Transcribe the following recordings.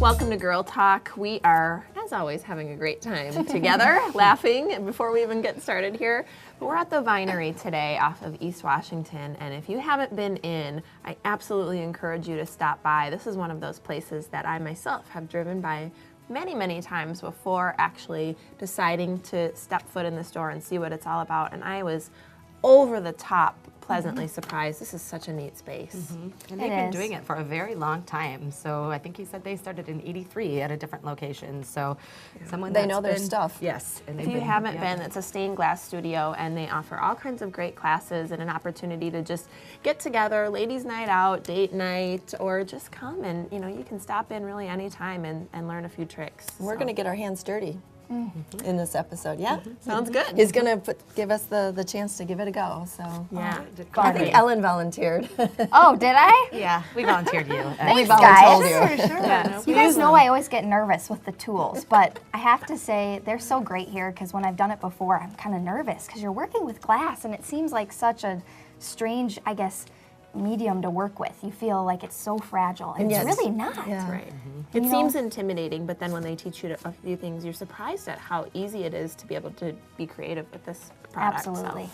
Welcome to Girl Talk. We are, as always, having a great time together, laughing before we even get started here. But we're at the Vinery today off of East Washington, and if you haven't been in, I absolutely encourage you to stop by. This is one of those places that I myself have driven by many, many times before actually deciding to step foot in the store and see what it's all about, and I was over the top pleasantly surprised. This is such a neat space. And they've been doing it for a very long time. So I think you said they started in '83 at a different location. So someone They that's know their been- stuff. Yes. And If you haven't been, it's a stained glass studio, and they offer all kinds of great classes and an opportunity to just get together, ladies' night out, date night, or just come and you can stop in really anytime and learn a few tricks. We're going to get our hands dirty in this episode, yeah? Sounds good. He's going to give us the chance to give it a go, so. Yeah. I think Ellen volunteered. Oh, did I? Yeah, we volunteered you. We Thanks, voluntold guys. you. Sure. Yes. You guys know I always get nervous with the tools, but I have to say they're so great here because when I've done it before, I'm kind of nervous because you're working with glass and it seems like such a strange, I guess, medium to work with. You feel like it's so fragile, and Yes. it's really not. Yeah. Right. It seems intimidating, but then when they teach you a few things, you're surprised at how easy it is to be able to be creative with this product. So, Absolutely.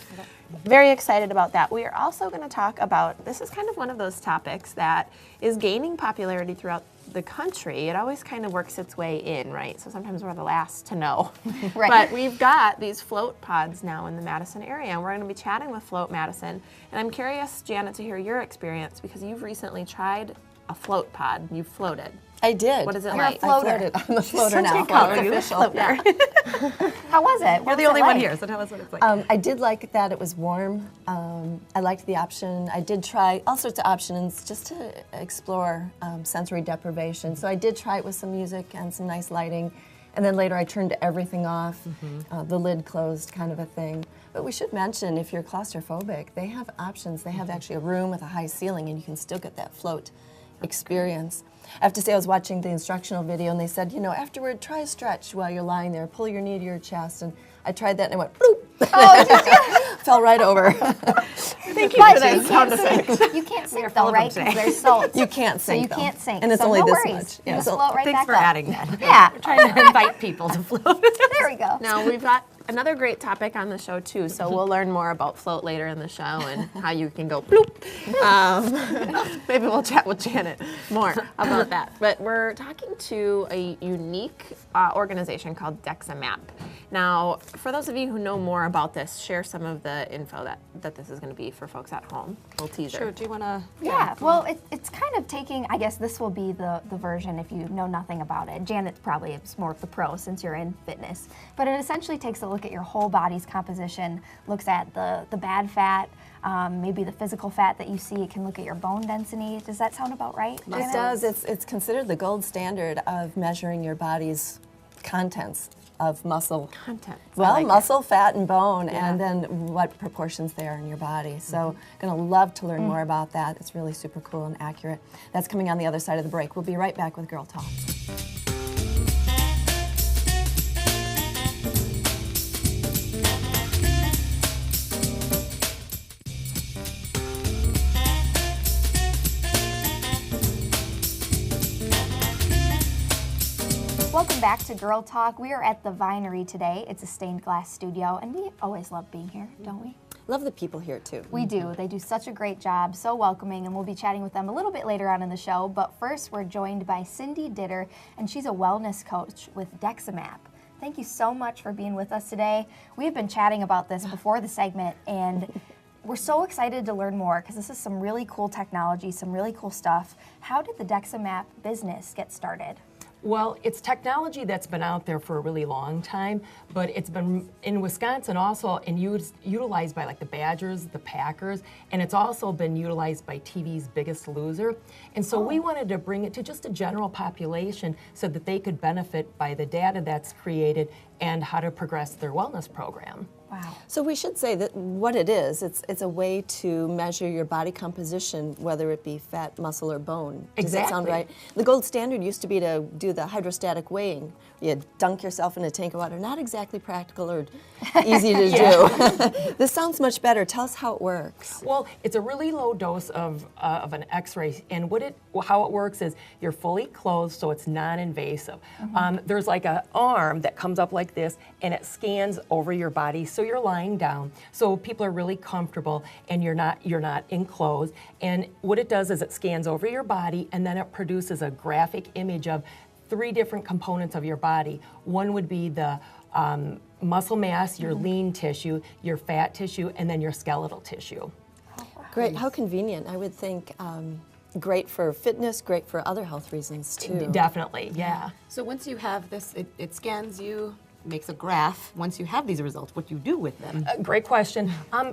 very excited about that. We are also going to talk about, this is kind of one of those topics that is gaining popularity throughout the country. It always kind of works its way in, right? So sometimes we're the last to know. Right. But we've got these float pods now in the Madison area, and we're going to be chatting with Float Madison. And I'm curious, Janet, to hear your experience because you've recently tried a float pod. You floated. I did. What is it You're a like? floater. I floated. I'm a floater now. call Float you. official. Yeah. How was it? We're the only one here, so tell us what it's like. I did like that it was warm. I liked the option. I did try all sorts of options just to explore sensory deprivation. So I did try it with some music and some nice lighting. And then later I turned everything off, the lid closed kind of a thing. But we should mention, if you're claustrophobic, they have options. They have actually a room with a high ceiling and you can still get that float experience. I have to say I was watching the instructional video and they said, afterward try a stretch while you're lying there, pull your knee to your chest. And I tried that and I went, bloop. Oh, Fell right over. Thank you for that sound effect. You can't sink full though, of right? them 'Cause today. there's salt. You can't sink, you though. can't sink. And it's so only no this worries. much. You Yeah, just so float right Thanks back for up. adding that. Yeah. Trying to invite people to float. There we go. Now, we've got another great topic on the show, too, so we'll learn more about float later in the show and how you can go bloop. Maybe we'll chat with Janet more about that. But we're talking to a unique organization called DexaMap. Now, for those of you who know more about this, share some of the info that this is going to be for folks at home. A little teaser. Sure, do you want to? Yeah, well, it's kind of taking, I guess this will be the version if you know nothing about it. Janet probably is more of the pro since you're in fitness. But it essentially takes a look at your whole body's composition, looks at the bad fat, maybe the physical fat that you see. It can look at your bone density. Does that sound about right, It Janet? does. It's considered the gold standard of measuring your body's contents of muscle. Content. I Well, like it. muscle, fat, and bone, and then what proportions they are in your body. So, going to love to learn more about that. It's really super cool and accurate. That's coming on the other side of the break. We'll be right back with Girl Talk. Welcome back to Girl Talk. We are at the Vinery today. It's a stained glass studio, and we always love being here, don't we? Love the people here, too. We do. They do such a great job, so welcoming, and we'll be chatting with them a little bit later on in the show. But first, we're joined by Cindy Ditter, and she's a wellness coach with DexaMap. Thank you so much for being with us today. We've been chatting about this before the segment, and we're so excited to learn more because this is some really cool technology, some really cool stuff. How did the DexaMap business get started? Well, it's technology that's been out there for a really long time, but it's been in Wisconsin also and utilized by like the Badgers, the Packers, and it's also been utilized by TV's Biggest Loser. And so we wanted to bring it to just a general population so that they could benefit by the data that's created and how to progress their wellness program. Wow. So we should say that what it is, it's a way to measure your body composition, whether it be fat, muscle, or bone. Does that sound Exactly. right? The gold standard used to be to do the hydrostatic weighing. You dunk yourself in a tank of water. Not exactly practical or easy to do. This sounds much better. Tell us how it works. Well, it's a really low dose of an X-ray, and how it works is you're fully clothed, so it's non-invasive. There's like an arm that comes up like this, and it scans over your body, so you're lying down. So people are really comfortable, and you're not enclosed. And what it does is it scans over your body, and then it produces a graphic image of 3 different components of your body. One would be the muscle mass, your lean tissue, your fat tissue, and then your skeletal tissue. Great. How convenient. I would think great for fitness, great for other health reasons too. Definitely, yeah. So once you have this, it scans you, makes a graph. Once you have these results, what do you do with them? Great question.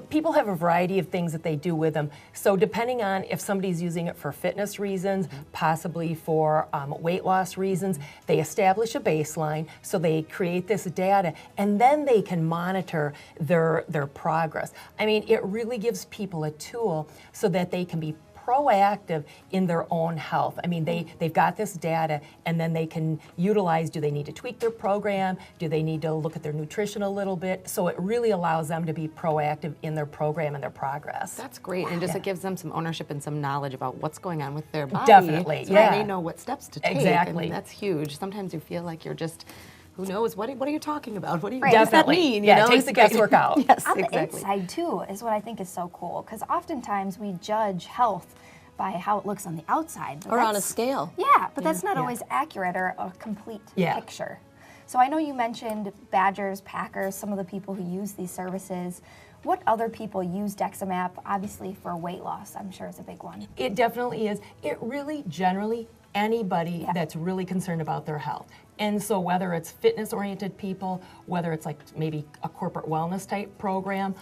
People have a variety of things that they do with them. So depending on if somebody's using it for fitness reasons, possibly for weight loss reasons, they establish a baseline. So they create this data, and then they can monitor their progress. I mean, it really gives people a tool so that they can be proactive in their own health. I mean, they've got this data, and then they can utilize, do they need to tweak their program? Do they need to look at their nutrition a little bit? So it really allows them to be proactive in their program and their progress. That's great, and it gives them some ownership and some knowledge about what's going on with their body. Definitely, so yeah. they know what steps to take. I Exactly. mean, that's huge. Sometimes you feel like you're just, who knows, what are you talking about? What do you, Right. what does that Definitely. mean? Yeah, you know? it takes the guesswork out. Yes, On the exactly. inside too is what I think is so cool, because oftentimes we judge health by how it looks on the outside. but Or on a that's- scale. Yeah, but that's not Yeah. always accurate or a complete Yeah. picture. So I know you mentioned Badgers, Packers, some of the people who use these services. What other people use DexaMap? Obviously for weight loss, I'm sure is a big one. It definitely is. It really, generally, anybody that's really concerned about their health. And so whether it's fitness-oriented people, whether it's like maybe a corporate wellness type program,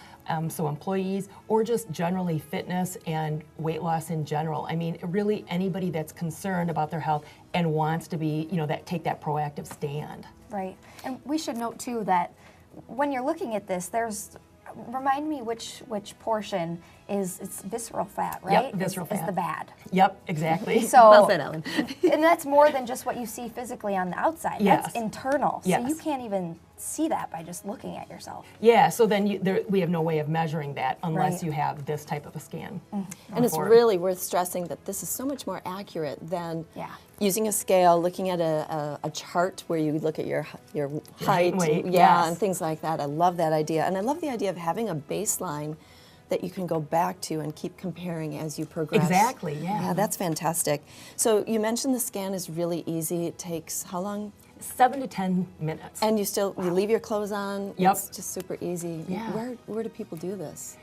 so employees, or just generally fitness and weight loss in general. I mean, really anybody that's concerned about their health and wants to be, take that proactive stand. Right. And we should note too that when you're looking at this, remind me which portion it's visceral fat, right? visceral is fat. the bad. Yep, exactly. So, Well said, Ellen. and that's more than just what you see physically on the outside. Yes. That's internal. So Yes. you can't even see that by just looking at yourself. Yeah, so then we have no way of measuring that unless Right. you have this type of a scan. And it's for it. really worth stressing that this is so much more accurate than Yeah. using a scale, looking at a chart where you look at your height, weight, yeah, yes. and things like that. I love that idea, and I love the idea of having a baseline that you can go back to and keep comparing as you progress. Exactly, yeah. Yeah, that's fantastic. So you mentioned the scan is really easy. It takes how long? 7 to 10 minutes. And you leave your clothes on. Yep. It's just super easy. Yeah. Where do people do this?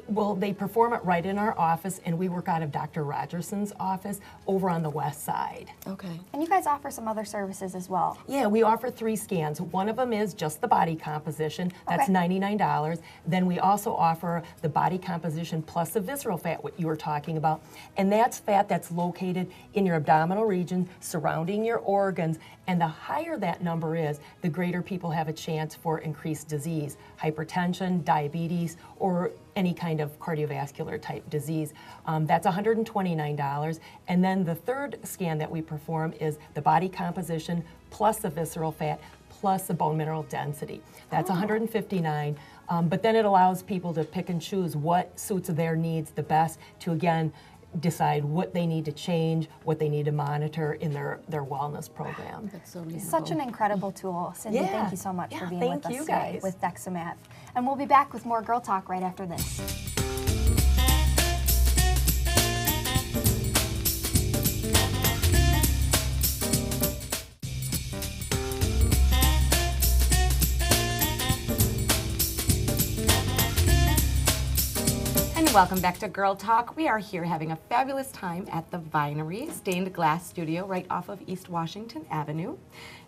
Well, they perform it right in our office, and we work out of Dr. Rogerson's office over on the west side. Okay. And you guys offer some other services as well. Yeah, we offer 3 scans. One of them is just the body composition. That's Okay. $99. Then we also offer the body composition plus the visceral fat, what you were talking about. And that's fat that's located in your abdominal region, surrounding your organs. And the higher that number is, the greater people have a chance for increased disease, hypertension, diabetes, or any kind of cardiovascular type disease. That's $129. And then the third scan that we perform is the body composition plus the visceral fat plus the bone mineral density. That's $159. But then it allows people to pick and choose what suits their needs the best to, again, decide what they need to change, what they need to monitor in their wellness program. That's so reasonable. Such an incredible tool. Cindy, Yeah. thank you so much for Yeah, being thank with us you today guys. with DexaMap. And we'll be back with more Girl Talk right after this. And welcome back to Girl Talk. We are here having a fabulous time at the Vinery Stained Glass Studio right off of East Washington Avenue.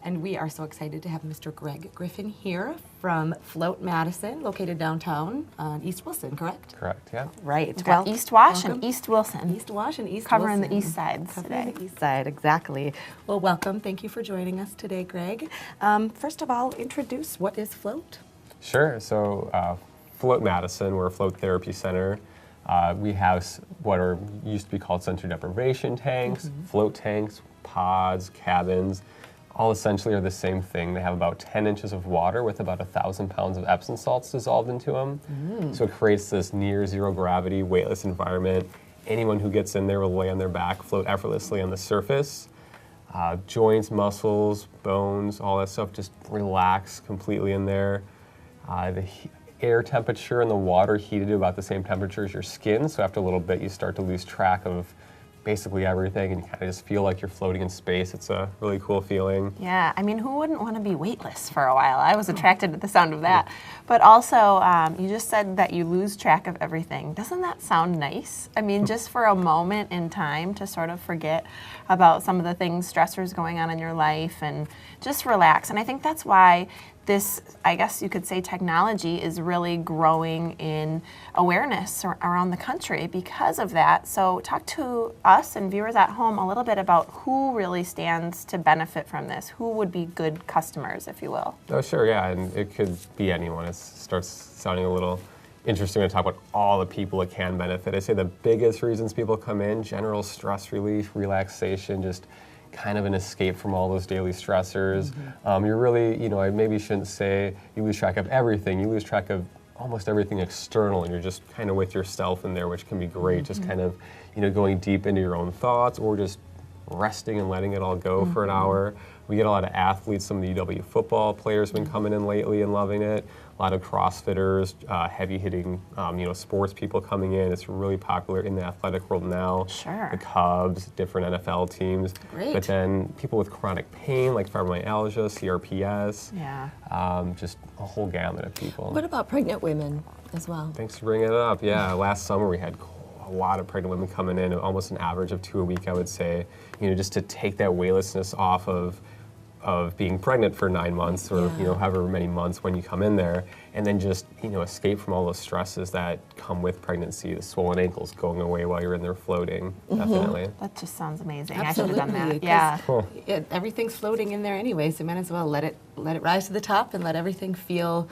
And we are so excited to have Mr. Greg Griffin here from Float Madison, located downtown on East Wilson, correct? Correct, yeah. Right. We've got East Wash and East Wilson. East Wash and East Covering the Wilson. east sides Covering today. the east side, exactly. Well, welcome. Thank you for joining us today, Greg. First of all, introduce what is Float? Sure. So Float Madison, we're a float therapy center. We have what are used to be called sensory deprivation tanks, float tanks, pods, cabins. All essentially are the same thing. They have about 10 inches of water with about 1,000 pounds of Epsom salts dissolved into them. So it creates this near zero gravity, weightless environment. Anyone who gets in there will lay on their back, float effortlessly on the surface. Joints, muscles, bones, all that stuff just relax completely in there. The air temperature in the water heated to about the same temperature as your skin, so after a little bit you start to lose track of basically everything and you kind of just feel like you're floating in space. It's a really cool feeling. Yeah, I mean, who wouldn't want to be weightless for a while? I was attracted to the sound of that. But also, you just said that you lose track of everything. Doesn't that sound nice? I mean, just for a moment in time to sort of forget about some of the things, stressors going on in your life, and just relax. And I think that's why this, I guess you could say, technology is really growing in awareness around the country because of that. So talk to us and viewers at home a little bit about who really stands to benefit from this. Who would be good customers, if you will? Oh, sure, yeah, and it could be anyone. It starts sounding a little interesting to talk about all the people it can benefit. I say the biggest reasons people come in: general stress relief, relaxation, just kind of an escape from all those daily stressors. You're really, I maybe shouldn't say you lose track of everything. You lose track of almost everything external, and you're just kind of with yourself in there, which can be great. Just kind of, going deep into your own thoughts, or just resting and letting it all go for an hour. We get a lot of athletes. Some of the UW football players have been coming in lately and loving it. A lot of CrossFitters, heavy-hitting, sports people coming in. It's really popular in the athletic world now. Sure. The Cubs, different NFL teams. Great. But then people with chronic pain, like fibromyalgia, CRPS. Yeah. Just a whole gamut of people. What about pregnant women as well? Thanks for bringing it up. Yeah, last summer we had a lot of pregnant women coming in, almost an average of 2 a week, I would say. Just to take that weightlessness off of being pregnant for 9 months, or however many months when you come in there, and then just escape from all those stresses that come with pregnancy. The swollen ankles going away while you're in there floating. Definitely. That just sounds amazing. Absolutely. I should have done that. 'Cause Yeah. everything's floating in there anyway, so might as well let it rise to the top and let everything feel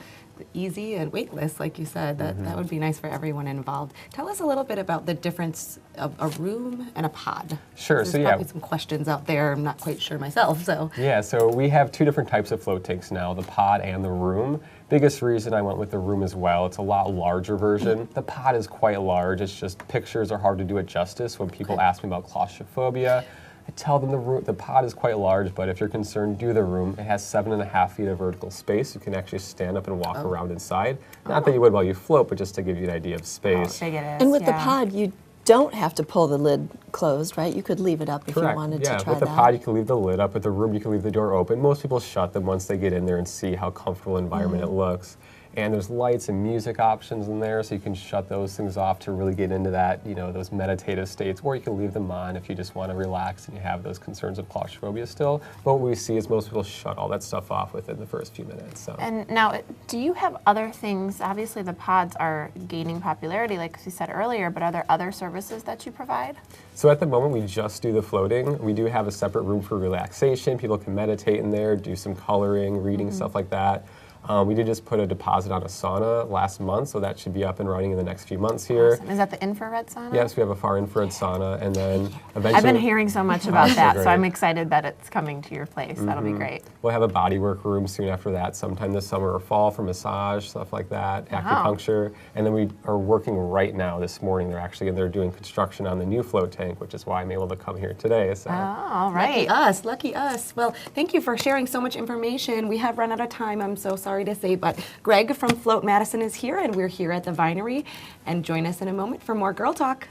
easy and weightless, like you said. That would be nice for everyone involved. Tell us a little bit about the difference of a room and a pod. Sure. There's probably some questions out there. I'm not quite sure myself. So Yeah, so we have 2 different types of float tanks now, the pod and the room. Biggest reason I went with the room as well, it's a lot larger version. The pod is quite large. It's just pictures are hard to do it justice. When people ask me about claustrophobia, I tell them the pod is quite large, but if you're concerned, do the room. It has 7.5 feet of vertical space. You can actually stand up and walk around inside. Not that you would while you float, but just to give you an idea of space. Big it is. And with the yeah. pod, you don't have to pull the lid closed, right? You could leave it up if Correct. you wanted Yeah, to try with the that. pod you can leave the lid up. With the room you can leave the door open. Most people shut them once they get in there and see how comfortable environment it looks. And there's lights and music options in there, so you can shut those things off to really get into that, those meditative states, or you can leave them on if you just want to relax and you have those concerns of claustrophobia still. But what we see is most people shut all that stuff off within the first few minutes. So. And now, do you have other things? Obviously, the pods are gaining popularity, like you said earlier, but are there other services that you provide? So at the moment, we just do the floating. We do have a separate room for relaxation. People can meditate in there, do some coloring, reading, stuff like that. We did just put a deposit on a sauna last month, so that should be up and running in the next few months here. Awesome. Is that the infrared sauna? Yes, we have a far infrared sauna, and then eventually I've been hearing so much about that, so great. I'm excited that it's coming to your place. That'll be great. we'll have a bodywork room soon after that, sometime this summer or fall, for massage, stuff like that, acupuncture. And then we are working right now this morning. They're doing construction on the new float tank, which is why I'm able to come here today. So. Oh, all right. Lucky us. Well, thank you for sharing so much information. We have run out of time, I'm so sorry to say, but Greg from Float Madison is here, and we're here at the Vinery. And join us in a moment for more Girl Talk.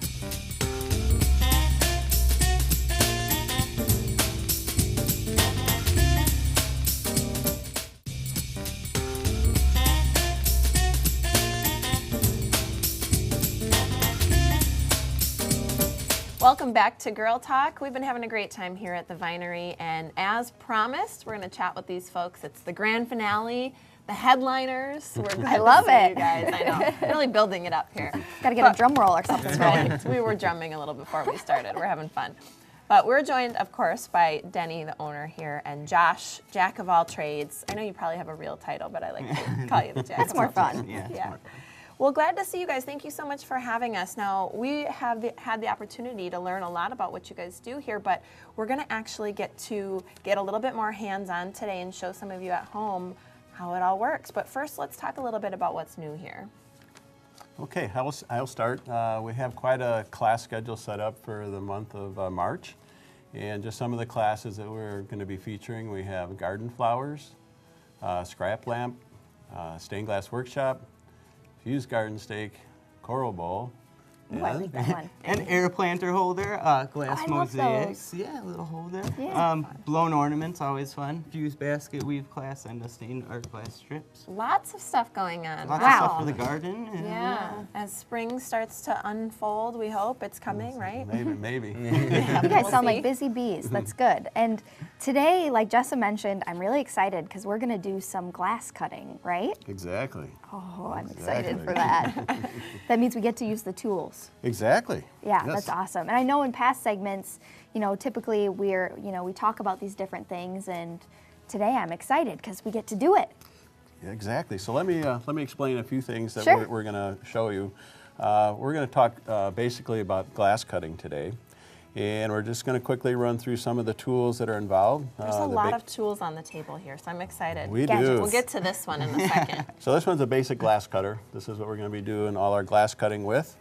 Welcome back to Girl Talk. We've been having a great time here at the Vinery, and as promised, we're going to chat with these folks. It's the grand finale, the headliners. We're glad I love to see it. you guys. I know, really building it up here. Got to get a drum roll or something. Right. We were drumming a little before we started. We're having fun. But we're joined, of course, by Denny, the owner here, and Josh, Jack of all trades. I know you probably have a real title, but I like to call you the Jack. It's more fun. Yeah, it's Yeah. more fun. Well, glad to see you guys. Thank you so much for having us. Now, we have had the opportunity to learn a lot about what you guys do here, but we're going to actually get a little bit more hands-on today and show some of you at home how it all works. But first, let's talk a little bit about what's new here. Okay, I'll start. We have quite a class schedule set up for the month of March. And just some of the classes that we're going to be featuring, we have garden flowers, scrap lamp, stained glass workshop, fused garden stake, coral bowl, Ooh, I like that one. and Air planter holder, glass I love mosaics. Yeah, a little holder. Yeah. Blown ornaments, always fun. Fused basket weave class and the stained art glass strips. Lots of stuff going on. Lots wow. of stuff for the garden. and, Yeah, as spring starts to unfold, we hope it's coming, right? maybe. You guys We'll sound see. like busy bees. That's good. And today, like Jessa mentioned, I'm really excited because we're going to do some glass cutting, right? Exactly. Oh, I'm excited Exactly. for that. That means we get to use the tools. Exactly. Yeah, Yes. that's awesome. And I know in past segments, typically we talk about these different things, and today I'm excited because we get to do it. Yeah, exactly. So let me explain a few things that Sure. we're going to show you. We're going to talk basically about glass cutting today, and we're just going to quickly run through some of the tools that are involved. There's a lot of tools on the table here, so I'm excited. We Gadgets. do. We'll get to this one in a second. So this one's a basic glass cutter. This is what we're going to be doing all our glass cutting with.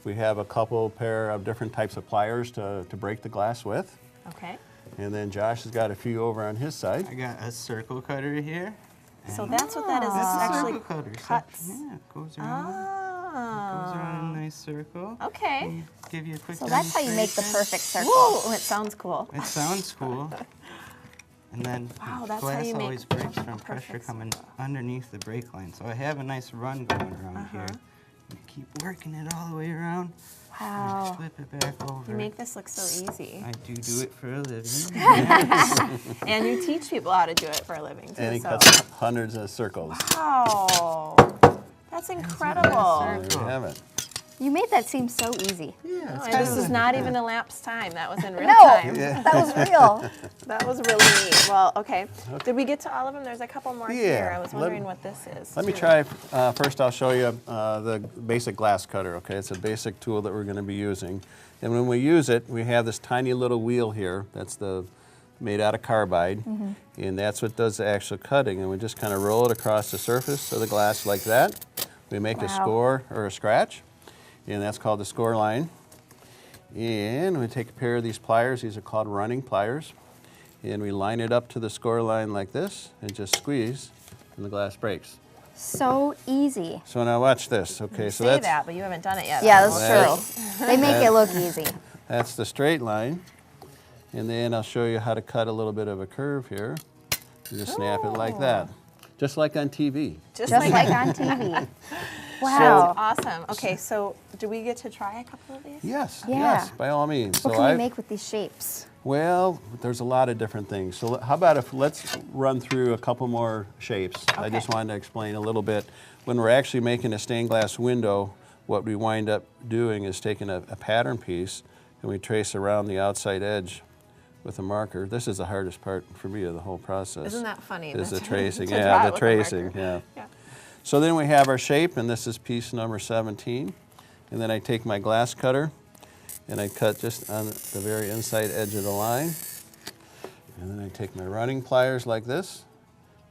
We have a couple pair of different types of pliers to break the glass with, Okay. and then Josh has got a few over on his side. I got a circle cutter here. So that's what that is. This This is is a actually circle cutter. So, cuts. yeah, it goes around. Goes around Oh. a nice circle. Okay. And give you a quick So that's how you make the demonstration. perfect circle. Whoa, it sounds cool. It sounds cool. And then Wow, that's how glass you make always breaks a from pressure perfect coming underneath the brake line. So I have a nice run going around Uh-huh. here. You keep working it all the way around. And Wow. just flip it back over. You make this look so easy. I do it for a living. And you teach people how to do it for a living, too. And he so. cuts hundreds of circles. Wow. That's incredible. There you have it. You made that seem so easy. Yeah, Oh, and this is not even elapsed time. That was in real No, time. that was real. That was really neat. Well, okay. Did we get to all of them? There's a couple more here. Yeah, I was let- wondering what this is. Let me too. try, first I'll show you the basic glass cutter, okay? It's a basic tool that we're going to be using. And when we use it, we have this tiny little wheel here that's made out of carbide. And that's what does the actual cutting. And we just kind of roll it across the surface of the glass like that. We make a Wow. score or a scratch, and that's called the score line. And we take a pair of these pliers, these are called running pliers, and we line it up to the score line like this and just squeeze, and the glass breaks. So easy. So now watch this. Okay, You so say that's that, but you haven't done it yet. Yeah, so- that's true. They make it look easy. that's the straight line, and then I'll show you how to cut a little bit of a curve here. You just snap it like that, just like on TV. Just, Just like on TV. Wow. Awesome. Okay, so do we get to try a couple of these? Yes, Yeah. yes, by all means. What so can we I've- make with these shapes? Well, there's a lot of different things. So how about if let's run through a couple more shapes. I just Okay. wanted to explain a little bit. When we're actually making a stained glass window, what we wind up doing is taking a pattern piece and we trace around the outside edge with a marker. This is the hardest part for me of the whole process. Isn't that funny? Is the That's- tracing, to yeah, draw the it with a tracing, marker. yeah. Yeah. So then we have our shape, and this is piece number 17. And then I take my glass cutter, and I cut just on the very inside edge of the line. And then I take my running pliers like this,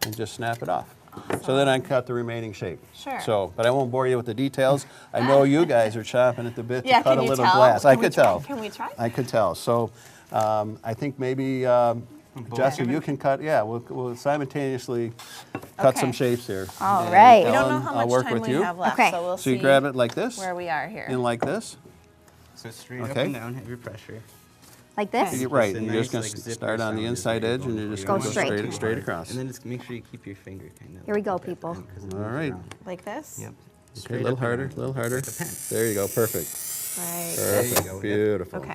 and just snap it off. So then I cut the remaining shape. Sure. So, but I won't bore you with the details. I know you guys are chomping at the bit Yeah, to cut can a you little tell? glass. Can I we could try? tell. Can we try? I could tell. So I think maybe Jessica, you can cut. Yeah, we'll simultaneously cut Okay. some shapes here. All And right. We don't know Ellen, how I'll much work time with we you. have left, Okay. so we'll So see you grab it like this, where we are here. and like this. So straight up Okay. and down, have your pressure. Like this? You- Right, Just a you're just nice, going to like, zipper start on the sound is inside where edge, you're and you're going just for. going Go to straight. go straight across. And then just make sure you keep your finger kind of. Here we go, people. All right. Like this? Yep. Okay, a Straight little up and harder, down. a little harder. Like a pen. There you go, perfect. Right. There you Perfect, go. Yep. beautiful. Okay.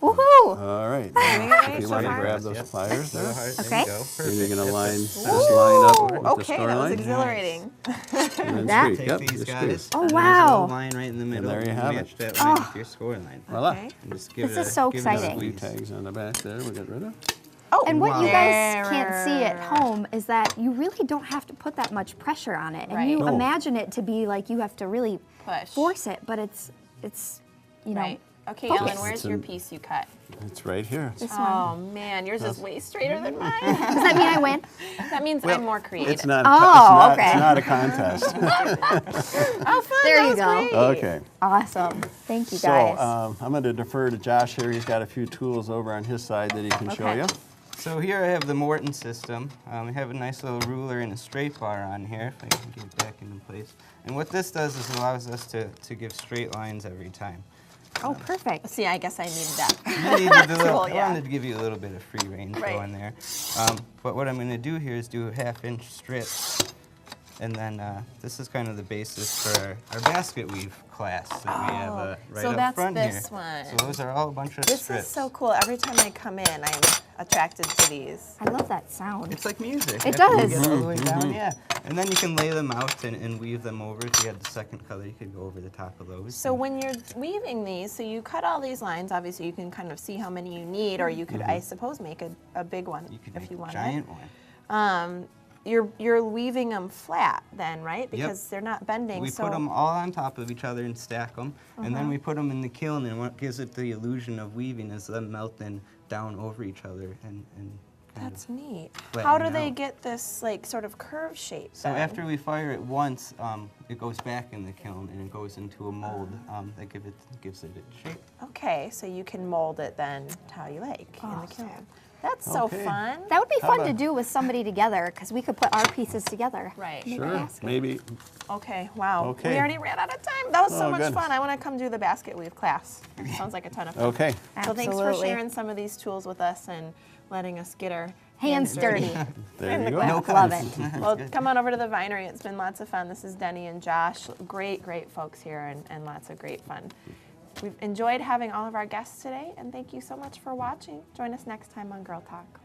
Woohoo! All right. Right, If you so want to far. grab those Yep. pliers there. Okay. There you go. And you're going to Perfect. line That's this it. line up with the Okay, score that was line. exhilarating. And then That- squeeze. Take Yep, these just guys. squeeze. Oh, and there's a wow. little line right in the middle. there you have match it. that line with your score line. Voila. Okay. And just give This it is a, so give it a exciting. Few squeeze. tags on the back there we'll get rid of. And what you guys Wow. can't see at home is that you really don't have to put that much pressure on it. And you Right. No. imagine it to be like you have to really Push. force it, but it's you know, Right. Okay, focus. Ellen, where's It's your in- piece you cut? It's right here. this one. Oh man, yours is way straighter than mine. Does that mean I win? That means I'm more creative. It's not, Oh, okay. it's not a contest. Oh, fun. There that you was go. great. Okay. Awesome. Thank you So guys. I'm going to defer to Josh here. He's got a few tools over on his side that he can show Okay. you. So here I have the Morton system. We have a nice little ruler and a straight bar on here, if I can get it back into place. And what this does is allows us to give straight lines every time. Oh, perfect. See, I guess I needed that. You needed a little, Cool, yeah. I wanted to give you a little bit of free range Right. going there. But what I'm going to do here is do 1/2-inch strips. And then this is kind of the basis for our basket weave class that we have right so up that's front this here. one. So those are all a bunch of This strips. is so cool. Every time I come in, I'm attracted to these. I love that sound. It's like music. It After you does. Get all the way down, yeah. And then you can lay them out and weave them over. If you had the second color, you could go over the top of those. So when you're weaving these, so you cut all these lines, obviously you can kind of see how many you need, or you could, I suppose, make a big one you could if make you a wanted. giant one. You're weaving them flat then, right? Because they're not bending. We so put them all on top of each other and stack them, and Uh-huh. then we put them in the kiln, and what gives it the illusion of weaving is them melting down over each other and kind that's of. neat. flatten How do it they out. get this like sort of curve shape? So then? after we fire it once, it goes back in the kiln and it goes into a mold that gives it its shape. Okay, so you can mold it then how you like in the kiln. That's so Okay. fun. That would be fun to about- do with somebody together because we could put our pieces together. Right. Make a Sure. basket. Maybe. Okay, wow. Okay. We already ran out of time. That was so Oh, much goodness. fun. I want to come do the basket weave class. Sounds like a ton of fun. Okay. So thanks for Absolutely. sharing some of these tools with us and letting us get our Hands dirty. There you go. No Love comments. it. Well, come on over to the Vinery. It's been lots of fun. This is Denny and Josh. Great, great folks here and lots of great fun. We've enjoyed having all of our guests today, and thank you so much for watching. Join us next time on Girl Talk.